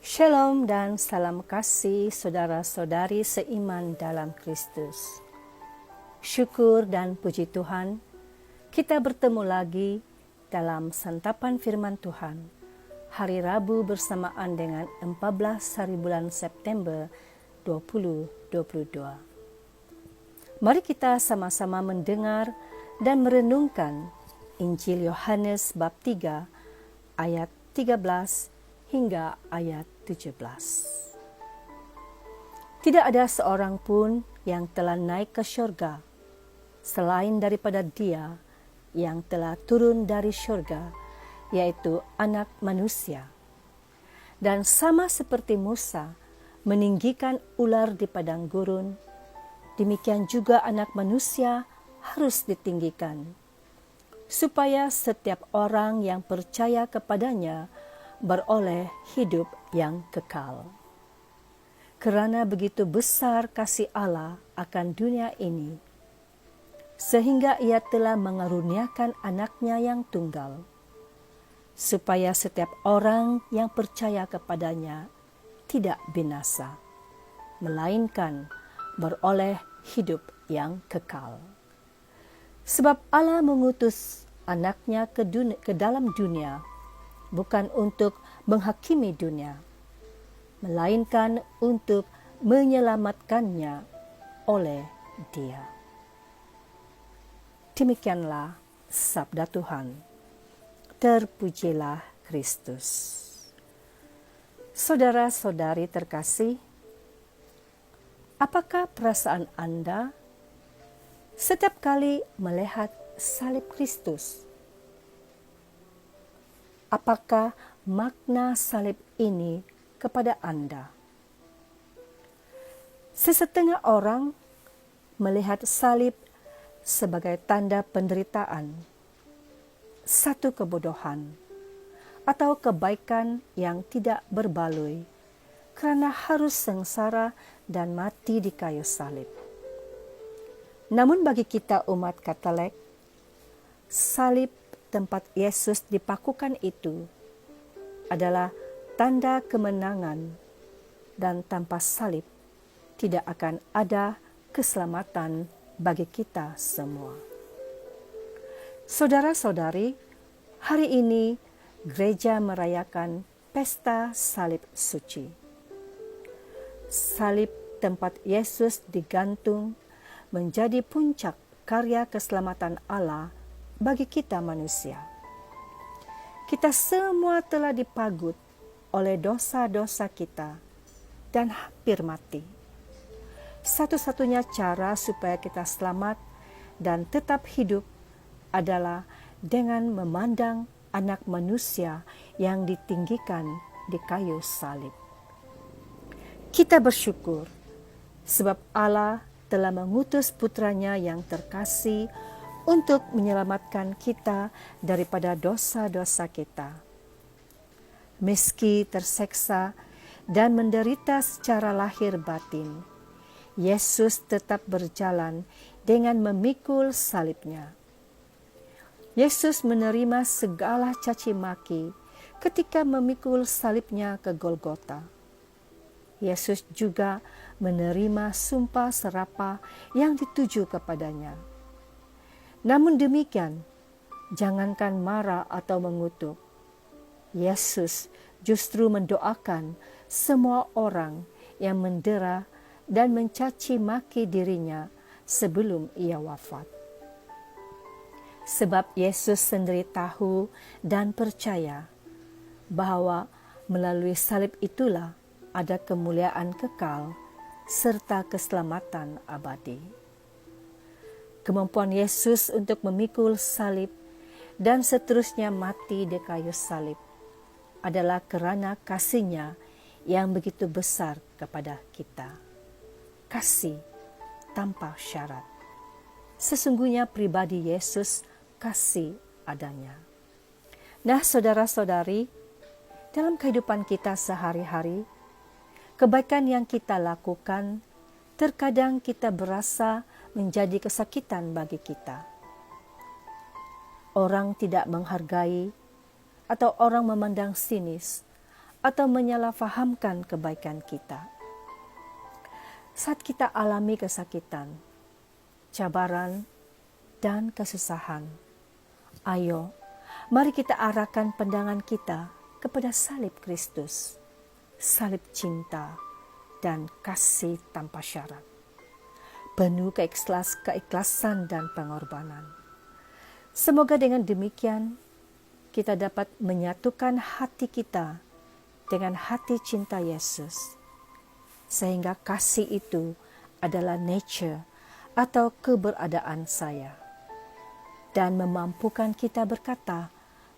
Shalom dan salam kasih saudara-saudari seiman dalam Kristus. Syukur dan puji Tuhan, kita bertemu lagi dalam santapan firman Tuhan. Hari Rabu bersamaan dengan 14 hari bulan September 2022. Mari kita sama-sama mendengar dan merenungkan Injil Yohanes bab 3 ayat 13 hingga ayat 17. Tidak ada seorang pun yang telah naik ke syurga selain daripada Dia yang telah turun dari syurga, yaitu Anak Manusia. Dan sama seperti Musa meninggikan ular di padang gurun, demikian juga Anak Manusia harus ditinggikan, supaya setiap orang yang percaya kepadanya beroleh hidup yang kekal. Kerana begitu besar kasih Allah akan dunia ini, sehingga Ia telah mengaruniakan anaknya yang tunggal, supaya setiap orang yang percaya kepadanya tidak binasa, melainkan beroleh hidup yang kekal. Sebab Allah mengutus anaknya ke dalam dunia, bukan untuk menghakimi dunia, melainkan untuk menyelamatkannya oleh Dia. Demikianlah sabda Tuhan. Terpujilah Kristus. Saudara-saudari terkasih, apakah perasaan Anda setiap kali melihat salib Kristus? Apakah makna salib ini kepada Anda? Sesetengah orang melihat salib sebagai tanda penderitaan, satu kebodohan, atau kebaikan yang tidak berbaloi karena harus sengsara dan mati di kayu salib. Namun bagi kita umat Katolik, salib tempat Yesus dipakukan itu adalah tanda kemenangan, dan tanpa salib tidak akan ada keselamatan bagi kita semua. Saudara-saudari, hari ini gereja merayakan pesta salib suci. Salib tempat Yesus digantung menjadi puncak karya keselamatan Allah bagi kita manusia. Kita semua telah dipagut oleh dosa-dosa kita dan hampir mati. Satu-satunya cara supaya kita selamat dan tetap hidup adalah dengan memandang Anak Manusia yang ditinggikan di kayu salib. Kita bersyukur sebab Allah telah mengutus putranya yang terkasih untuk menyelamatkan kita daripada dosa-dosa kita. Meski terseksa dan menderita secara lahir batin, Yesus tetap berjalan dengan memikul salibnya. Yesus menerima segala caci maki ketika memikul salibnya ke Golgota. Yesus juga menerima sumpah serapah yang dituju kepadanya. Namun demikian, jangankan marah atau mengutuk, Yesus justru mendoakan semua orang yang mendera dan mencaci maki dirinya sebelum Ia wafat. Sebab Yesus sendiri tahu dan percaya bahwa melalui salib itulah ada kemuliaan kekal serta keselamatan abadi. Kemampuan Yesus untuk memikul salib dan seterusnya mati di kayu salib adalah kerana kasih-Nya yang begitu besar kepada kita. Kasih tanpa syarat. Sesungguhnya pribadi Yesus kasih adanya. Nah, saudara-saudari, dalam kehidupan kita sehari-hari, kebaikan yang kita lakukan terkadang kita berasa menjadi kesakitan bagi kita. Orang tidak menghargai atau orang memandang sinis atau menyalahfahamkan kebaikan kita. Saat kita alami kesakitan, cabaran, dan kesusahan, ayo, mari kita arahkan pandangan kita kepada salib Kristus, salib cinta dan kasih tanpa syarat, penuh keikhlasan dan pengorbanan. Semoga dengan demikian kita dapat menyatukan hati kita dengan hati cinta Yesus, sehingga kasih itu adalah nature atau keberadaan saya, dan memampukan kita berkata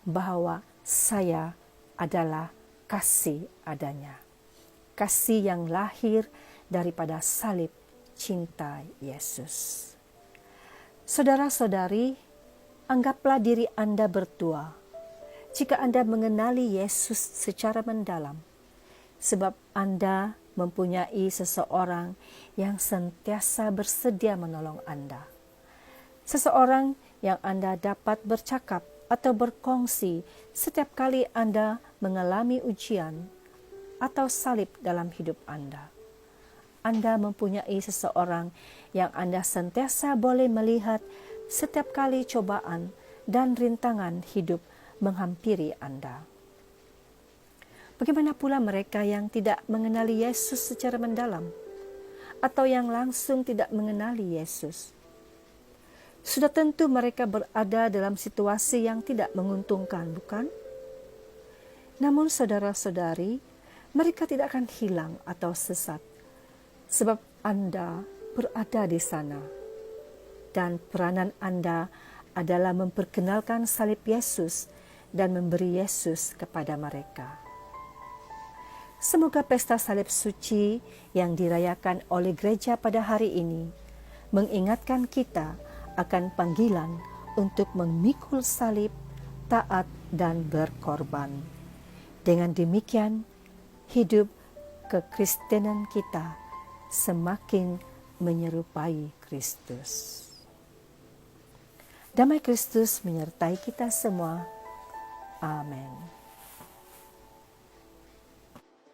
bahwa saya adalah kasih adanya, kasih yang lahir daripada salib cinta Yesus. Saudara-saudari, anggaplah diri Anda bertua jika Anda mengenali Yesus secara mendalam, sebab Anda mempunyai seseorang yang senantiasa bersedia menolong Anda. Seseorang yang Anda dapat bercakap atau berkongsi setiap kali Anda mengalami ujian atau salib dalam hidup Anda. Anda mempunyai seseorang yang Anda sentiasa boleh melihat setiap kali cobaan dan rintangan hidup menghampiri Anda. Bagaimana pula mereka yang tidak mengenali Yesus secara mendalam atau yang langsung tidak mengenali Yesus? Sudah tentu mereka berada dalam situasi yang tidak menguntungkan, bukan? Namun saudara-saudari, mereka tidak akan hilang atau sesat, sebab Anda berada di sana. Dan peranan Anda adalah memperkenalkan salib Yesus dan memberi Yesus kepada mereka. Semoga pesta salib suci yang dirayakan oleh gereja pada hari ini mengingatkan kita akan panggilan untuk memikul salib, taat, dan berkorban. Dengan demikian, hidup kekristenan kita semakin menyerupai Kristus. Damai Kristus menyertai kita semua. Amin.